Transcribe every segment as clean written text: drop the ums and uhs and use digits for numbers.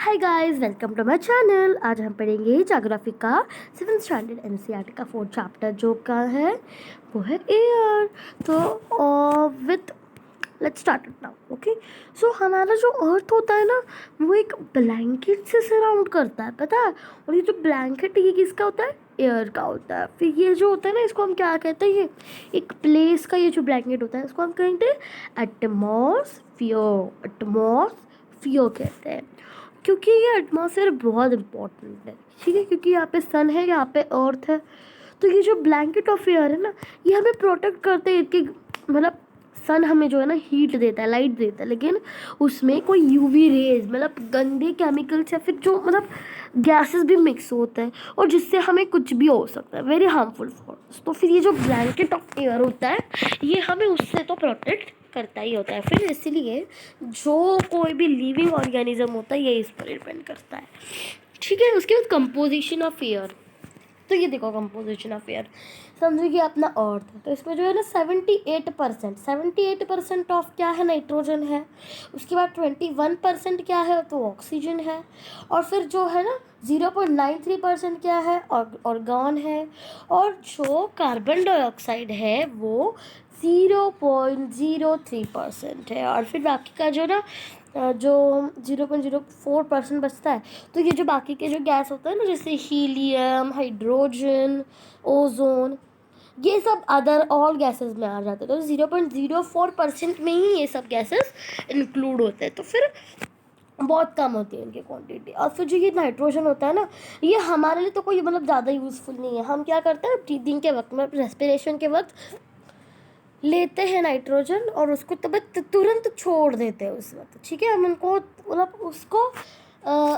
Hi guys, welcome to my channel. आज हम पढ़ेंगे ज्योग्राफी का 7th स्टैंडर्ड एनसीईआरटी का 4th चैप्टर जो का है वो है एयर। तो with let's start it now. Okay, so हमारा जो अर्थ होता है ना वो एक ब्लैंकेट से सराउंड करता है, पता है। और ये जो ब्लैंकेट ये किसका होता है? एयर का होता है। फिर ये जो होता है ना इसको हम क्या कहते हैं? ये एक प्लेस का ये जो ब्लैंकेट होता है इसको हम कहते हैं एटमॉस्फियर। एटमॉस्फियर कहते हैं क्योंकि ये एटमॉस्फेयर बहुत इंपॉर्टेंट है, ठीक है। क्योंकि यहाँ पे सन है, यहाँ पे अर्थ है। तो ये जो ब्लैंकेट ऑफ एयर है ना ये हमें प्रोटेक्ट करते हैं कि मतलब सन हमें जो है ना हीट देता है, लाइट देता है, लेकिन उसमें कोई यूवी रेज मतलब गंदे केमिकल्स या फिर जो मतलब गैसेस भी मिक्स होते हैं और जिससे हमें कुछ भी हो सकता है, वेरी हार्मफुल फॉर अस। तो फिर ये जो ब्लैंकेट ऑफ एयर होता है ये हमें उससे तो प्रोटेक्ट करता ही होता है। फिर इसीलिए जो कोई भी लिविंग ऑर्गेनिज्म होता है ये इस पर डिपेंड करता है, ठीक है। उसके बाद कंपोजिशन ऑफ एयर। तो ये देखो कंपोजिशन ऑफ एयर, समझो कि अपना अर्थ है तो इसमें जो है ना 78% ऑफ क्या है? नाइट्रोजन है। उसके बाद 21% क्या है? तो ऑक्सीजन है। और फिर जो है ना 0.93% क्या है? ऑर्गन है। और जो कार्बन डाइऑक्साइड है वो 0.03% है। और फिर बाकी का जो ना जो 0.04% बचता है। तो ये जो बाकी के जो गैस होता है ना जैसे हीलियम, हाइड्रोजन, ओजोन, ये सब अदर ऑल गैसेस में आ जाते हैं। तो 0.04% में ही ये सब गैसेस इंक्लूड होते हैं। तो फिर बहुत कम होती है इनकी क्वांटिटी। और फिर जो ये नाइट्रोजन होता है ना ये हमारे लिए तो कोई मतलब ज़्यादा यूज़फुल नहीं है। हम क्या करते हैं ब्रीदिंग के वक्त में, रेस्पिरेशन के वक्त लेते हैं नाइट्रोजन और उसको तुरंत छोड़ देते हैं उस वक्त, ठीक है। हम उनको मतलब उसको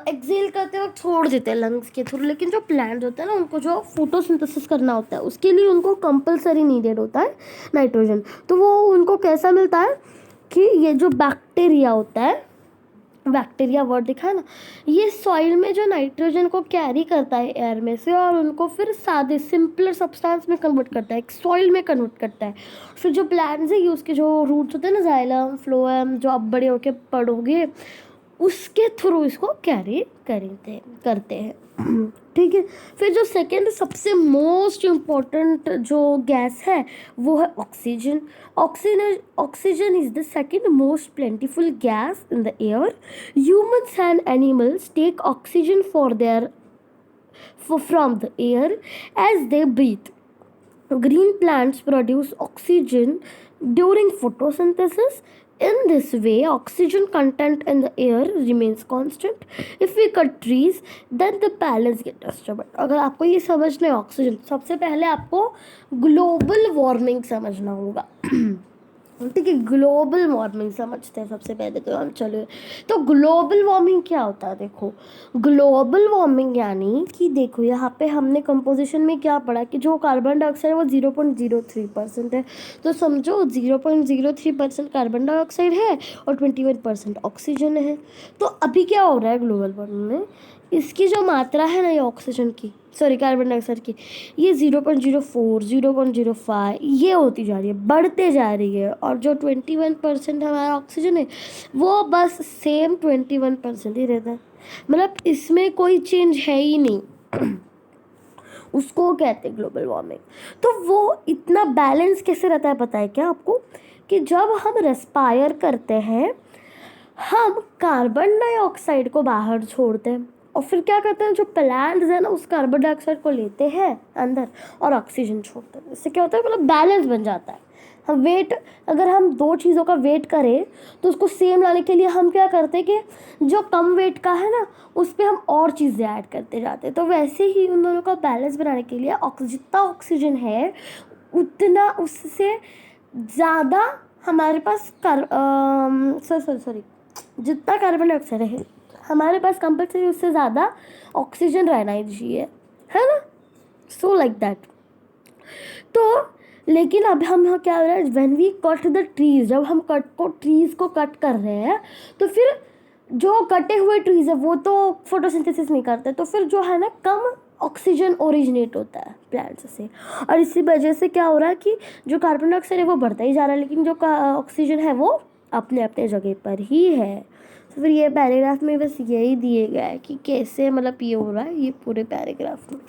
एक्सेल करते वक्त छोड़ देते हैं लंग्स के थ्रू। लेकिन जो प्लांट्स होते हैं ना उनको जो फोटोसिंथेसिस करना होता है उसके लिए उनको कंपलसरी नीडेड होता है नाइट्रोजन। तो वो उनको कैसा मिलता है कि ये जो बैक्टीरिया होता है, बैक्टीरिया वर्ड दिखा है ना, ये सॉइल में जो नाइट्रोजन को कैरी करता है एयर में से और उनको फिर सादे सिंपलर सब्सटेंस में कन्वर्ट करता है, एक सॉइल में कन्वर्ट करता है। फिर जो प्लांट्स है ये उसके जो रूट्स होते हैं ना, जाइलम, फ्लोएम, जो अब बड़े होके पढ़ोगे उसके थ्रू इसको कैरी करते हैं ठीक है। फिर जो सेकेंड सबसे मोस्ट इम्पॉर्टेंट जो गैस है वो है oxygen. Oxygen is the second most plentiful gas in the air. Humans and animals take oxygen from the air as they breathe. Green plants produce oxygen during photosynthesis. In this way, oxygen content in the air remains constant. If we cut trees, then the balance get disturbed. अगर आपको ये समझना है oxygen, सबसे पहले आपको global warming समझना होगा ठीक है। ग्लोबल वार्मिंग समझते हैं सबसे पहले तो हम चलो। तो ग्लोबल वार्मिंग क्या होता है? देखो ग्लोबल वार्मिंग यानी कि देखो यहाँ पे हमने कंपोजिशन में क्या पढ़ा कि जो कार्बन डाइऑक्साइड है वो 0.03% है। तो समझो 0.03% कार्बन डाइऑक्साइड है और 21% ऑक्सीजन है। तो अभी क्या हो रहा है ग्लोबल वार्मिंग में, इसकी जो मात्रा है ना ये ऑक्सीजन की, सॉरी कार्बन डाइऑक्साइड की, ये 0.04, 0.05 ये होती जा रही है, बढ़ते जा रही है। और जो 21% हमारा ऑक्सीजन है वो बस सेम 21% ही रहता है, मतलब इसमें कोई चेंज है ही नहीं उसको कहते हैं ग्लोबल वार्मिंग। तो वो इतना बैलेंस कैसे रहता है पता है क्या आपको? कि जब हम रेस्पायर करते हैं हम कार्बन डाइऑक्साइड को बाहर छोड़ते हैं और फिर क्या करते हैं जो प्लांट्स है ना उस कार्बन डाइऑक्साइड को लेते हैं अंदर और ऑक्सीजन छोड़ते हैं। इससे क्या होता है मतलब बैलेंस बन जाता है। हम वेट, अगर हम दो चीज़ों का वेट करें तो उसको सेम लाने के लिए हम क्या करते हैं कि जो कम वेट का है ना उस पर हम और चीज़ें ऐड करते जाते हैं। तो वैसे ही उन दोनों का बैलेंस बनाने के लिए जितना ऑक्सीजन है उतना उससे ज़्यादा हमारे पास सॉरी जितना कार्बन डाइऑक्साइड है हमारे पास कंपल्सरी उससे ज़्यादा ऑक्सीजन रहना ही चाहिए, है ना। So like that. तो लेकिन अब हम क्या हो रहा है, when we cut the trees, जब हम ट्रीज को कट कर रहे हैं तो फिर जो कटे हुए ट्रीज है वो तो फोटोसिंथेसिस नहीं करते, तो फिर जो है ना कम ऑक्सीजन ओरिजिनेट होता है प्लांट्स से। और इसी वजह से क्या हो रहा है कि जो कार्बन डाइऑक्साइड है वो बढ़ता ही जा रहा है लेकिन जो ऑक्सीजन है वो अपने अपने जगह पर ही है। तो फिर ये पैराग्राफ में बस यही दिए गया है कि कैसे मतलब ये हो रहा है ये पूरे पैराग्राफ में.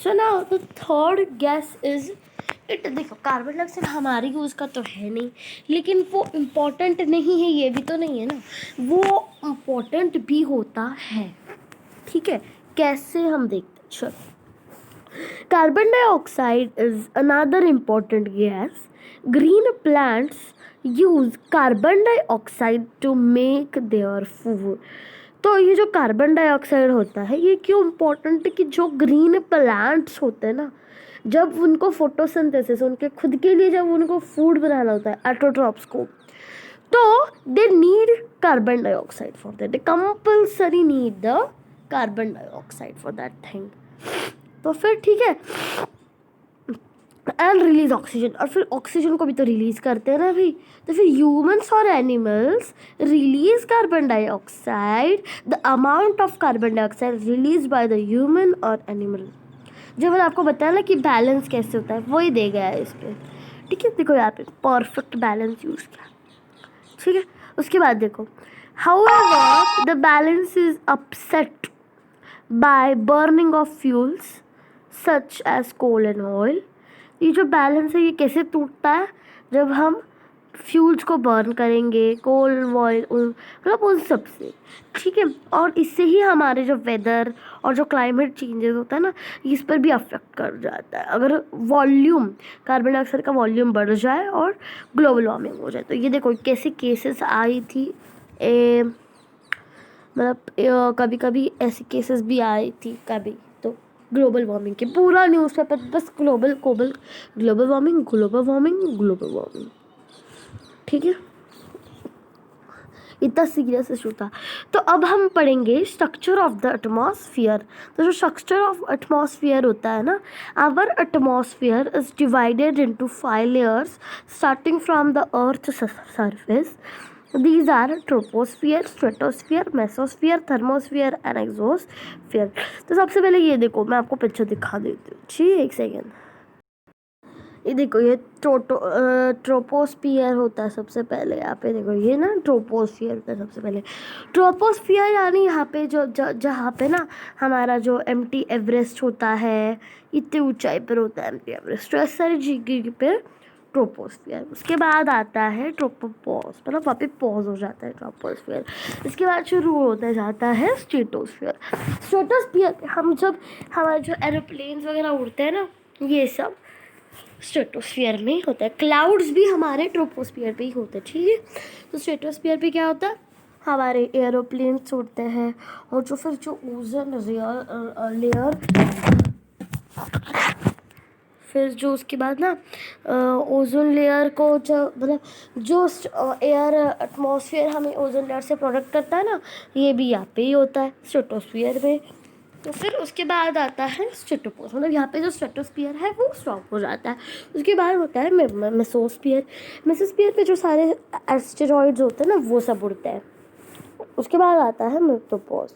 So now the third gas is it. देखो कार्बन डाइऑक्साइड हमारे यूज़ का तो है नहीं, लेकिन वो इम्पोर्टेंट नहीं है ये भी तो नहीं है ना, वो इम्पोर्टेंट भी होता है. ठीक है, कैसे हम देखते हैं. चलो, carbon dioxide is another important gas. Green plants use carbon dioxide to make their food. तो ये जो कार्बन डाइऑक्साइड होता है ये क्यों इम्पोर्टेंट है कि जो ग्रीन प्लांट्स होते हैं ना, जब उनको फोटोसिंथेसिस उनके खुद के लिए जब उनको फूड बनाना होता है ऑटोट्रॉप्स को, तो they need carbon dioxide for that. They compulsory need the carbon dioxide for that thing. तो फिर ठीक है, एंड रिलीज ऑक्सीजन. और फिर ऑक्सीजन को भी तो रिलीज करते हैं ना भाई. तो फिर ह्यूमंस और animals release carbon dioxide. The amount of carbon dioxide release by the human और एनिमल. जो मैंने आपको बताया ना कि बैलेंस कैसे होता है वही दे गया है इस पर. ठीक है, देखो यहाँ पे परफेक्ट बैलेंस यूज किया. ठीक है, उसके बाद देखो, however the balance is upset by burning of fuels such as coal and oil. ये जो बैलेंस है ये कैसे टूटता है, जब हम फ्यूल्स को बर्न करेंगे, कोल ऑयल मतलब उन सब से. ठीक है, और इससे ही हमारे जो वेदर और जो क्लाइमेट चेंजेस होता है ना, इस पर भी अफेक्ट कर जाता है. अगर वॉल्यूम कार्बन डाइऑक्साइड का वॉल्यूम बढ़ जाए और ग्लोबल वार्मिंग हो जाए. तो ये देखो कैसे केसेस आई थी, मतलब कभी कभी ऐसी केसेस भी आई थी कभी. तो ग्लोबल वार्मिंग के पूरा न्यूज़पेपर बस global warming global warming global warming. ठीक है, इतना सीरियस इशू था. तो अब हम पढ़ेंगे स्ट्रक्चर ऑफ द एटमॉस्फेयर. तो जो स्ट्रक्चर ऑफ एटमॉस्फेयर होता है ना, our atmosphere is divided into 5 layers starting from the earth surface. These are troposphere, stratosphere, mesosphere, thermosphere and exosphere. तो सबसे पहले ये देखो, मैं आपको पिक्चर दिखा देती हूँ. ठीक, एक सेकेंड. ये देखो, ये ट्रोपोस्फियर होता है सबसे पहले. यहाँ पे देखो, ये ना ट्रोपोस्फियर होता है सबसे पहले. ट्रोपोस्फियर यानी यहाँ पे जो जहाँ पे ना हमारा जो एम्प्टी एवरेस्ट होता है, इतनी ऊंचाई पर होता है एम्प्टी एवरेस्ट. तो ऐसे सारी जगह पे ट्रोपोस्फियर. उसके बाद आता है ट्रोपोपॉज, मतलब वहाँ पे पॉज हो जाता है ट्रोपोस्फियर. इसके बाद शुरू होता जाता है स्ट्रेटोस्फियर. स्ट्रेटोस्फियर हम जब हमारे जो एरोप्लेन्स वगैरह उड़ते हैं ना, ये सब स्ट्रेटोस्फियर में ही होता है. क्लाउड्स भी हमारे ट्रोपोस्फियर पे ही होते हैं. ठीक है, तो स्ट्रेटोस्फियर पे क्या होता है, हमारे एरोप्लेन्स उड़ते हैं, और जो फिर जो ओजोन लेयर, फिर जो उसके बाद ना ओजोन लेयर को जो मतलब जो एयर एटमॉस्फेयर हमें ओजोन लेयर से प्रोटेक्ट करता है ना, ये भी यहाँ पे ही होता है स्ट्रेटोस्फियर में. तो फिर उसके बाद आता है स्ट्रेटोपोज, मतलब यहाँ पे जो स्ट्रेटोस्फियर है वो स्टॉप हो जाता है. उसके बाद होता है मेसोस्फियर. मेसोस्फियर पे जो सारे एस्टेरॉइड्स होते हैं ना वो सब उड़ते हैं. उसके बाद आता है मेट्रोपोज.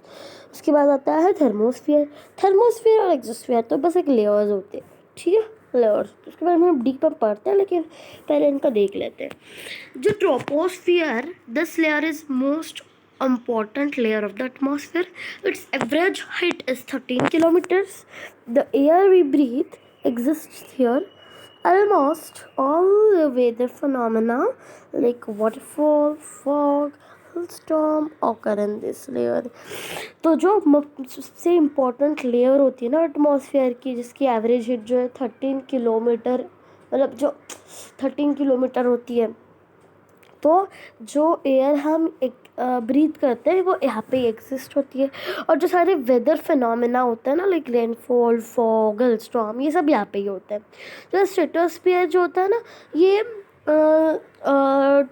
उसके बाद आता है थर्मोस्फियर और एक्सोस्फियर. तो बस एक लेयर्स होते हैं. ठीक है, लेयर्स. उसके बाद हम डीप में पढ़ते हैं, लेकिन पहले इनका देख लेते हैं. जो troposphere, this layer is most important layer of the atmosphere. Its average height is 13 kilometers. The air we breathe exists here. Almost all the weather phenomena like waterfall, fog, storm occur in this layer. तो जो सबसे important layer होती है ना atmosphere की, जिसकी average hit जो है 13 किलोमीटर, मतलब जो 13 किलोमीटर होती है, तो जो एयर हम ब्रीथ करते हैं वो यहाँ पे एग्जिस्ट होती है. और जो सारे वेदर फिनोमेना होते हैं ना, लाइक रेनफॉल, फॉग, स्टॉर्म, ये सब यहाँ पे ही होते हैं. जो स्ट्रेटोस्फियर जो होता है ना, ये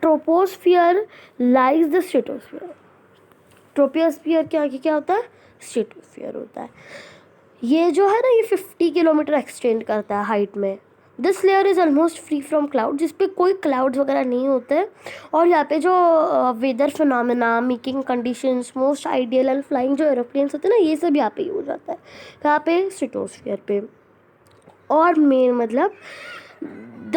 troposphere lies the stratosphere. Troposphere के आगे क्या होता है, स्ट्रेटोस्फियर होता है. ये जो है ना, ये 50 किलोमीटर एक्सटेंड करता है हाइट में. This layer is almost free from cloud, जिस पे कोई क्लाउड्स वगैरह नहीं होते हैं. और यहाँ पे जो weather phenomena, making conditions most ideal and flying जो एरोप्लेन्स होते हैं ना, ये सब यहाँ पे ही हो जाता है. यहाँ पे स्ट्रेटोस्फियर पे. और मेन मतलब the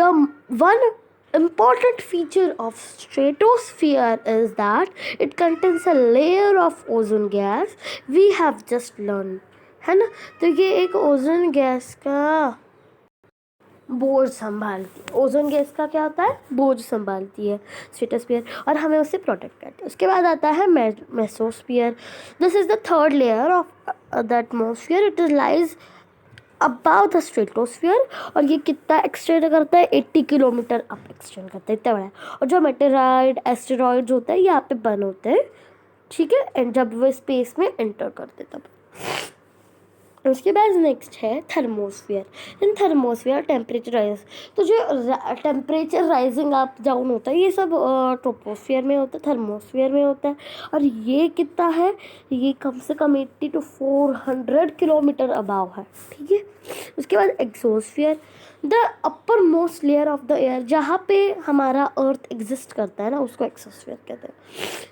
one important feature of stratosphere is that it contains a layer of ozone gas. We have just learned, है ना? तो ये एक ओजोन गैस का बोझ संभालती है। ओजोन गैस का क्या होता है? बोझ संभालती है स्ट्रेटोस्फीयर, और हमें उससे प्रोटेक्ट करती है। उसके बाद आता है mesosphere. This is the third layer of the atmosphere. It is lies about the stratosphere, और ये कितना एक्सटेंड करता है? 80 किलोमीटर अप एक्सटेंड करता है, इतना बड़ा है। और जो मेटेराइड एस्टेरॉइड्स होते हैं यहाँ पे बर्न होते हैं, ठीक है, एंड जब वो स्पेस में एंटर करते तब। उसके बाद नेक्स्ट है थर्मोस्फियर। इन थर्मोस्फियर टेम्परेचर राइज, तो जो टेम्परेचर राइजिंग अप डाउन होता है ये सब ट्रोपोस्फियर में होता है, थर्मोस्फियर में होता है। और ये कितना है? ये कम से कम 80 to 400 किलोमीटर अबाव है, ठीक है। उसके बाद exosphere, the upper most layer of the air, जहाँ पे हमारा अर्थ एग्जिस्ट करता है ना, उसको एक्सोस्फियर कहते हैं।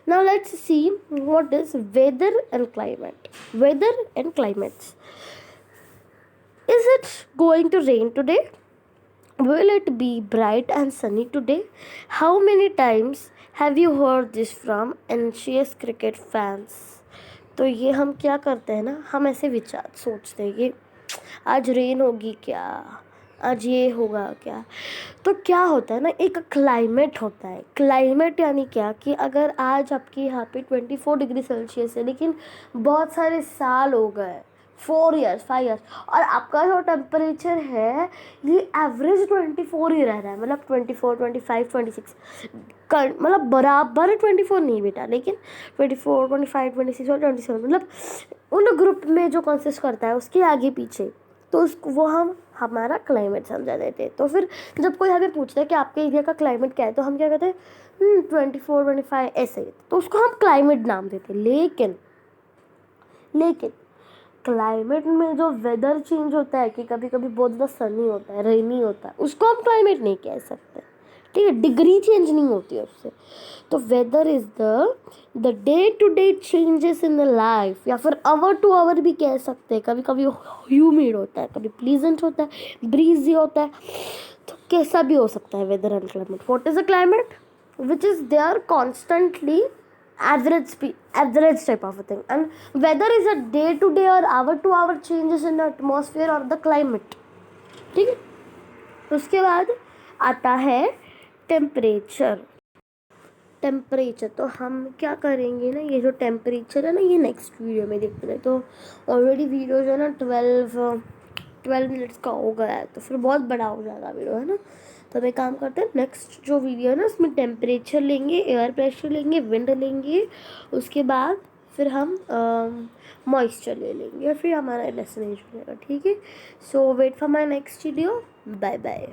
Now let's see what is weather and climate. Weather and climates, is it going to rain today? Will it be bright and sunny today? How many times have you heard this from anxious cricket fans? तो ये हम क्या करते हैं ना, हम ऐसे विचार सोचते हैं कि आज रेन होगी क्या, आज ये होगा क्या। तो क्या होता है ना, एक क्लाइमेट होता है। क्लाइमेट यानी क्या कि अगर आज आपके यहाँ पे 24 डिग्री सेल्सियस है, लेकिन बहुत सारे साल हो गए, 4 ईयर्स 5 ईयर्स, और आपका जो टेम्परेचर है ये एवरेज 24 ही रह रहा है, मतलब 24 25 26, मतलब बराबर 24 नहीं बेटा, लेकिन 24 25 26 और 27, मतलब उन ग्रुप में जो कंसिस्ट करता है उसके आगे पीछे, तो उसको वो हम हमारा क्लाइमेट समझा देते हैं। तो फिर जब कोई हमें पूछता है कि आपके एरिया का क्लाइमेट क्या है, तो हम क्या कहते हैं 24 25 ऐसे ही, तो उसको हम क्लाइमेट नाम देते हैं। लेकिन क्लाइमेट में जो वेदर चेंज होता है कि कभी कभी बहुत ज़्यादा सनी होता है, रेनी होता है, उसको हम क्लाइमेट नहीं कह सकते, ठीक है। डिग्री चेंज नहीं होती है उससे। तो weather is the day to day changes in the life, या फिर आवर टू आवर भी कह सकते हैं। कभी कभी ह्यूमिड होता है, कभी प्लीजेंट होता है, ब्रीजी होता है, तो कैसा भी हो सकता है weather and climate. What is a climate? Which is there constantly average type of a thing, and weather is a day to day or hour to hour changes in the atmosphere or the climate, ठीक है। उसके बाद आता है temperature. तो हम क्या करेंगे ना, ये जो टेम्परेचर है ना, ये नेक्स्ट वीडियो में देखते हैं। तो ऑलरेडी वीडियो जो है ना 12 मिनट्स का हो गया है, तो फिर बहुत बड़ा हो जाएगा वीडियो, है ना। तो हम एक काम करते हैं, नेक्स्ट जो वीडियो है ना उसमें टेम्परेचर लेंगे, एयर प्रेशर लेंगे, विंड लेंगे, उसके बाद फिर हम मॉइस्चर ले लेंगे, और फिर हमारा लेसन हो जाएगा, ठीक है। So wait for my next video. Bye bye.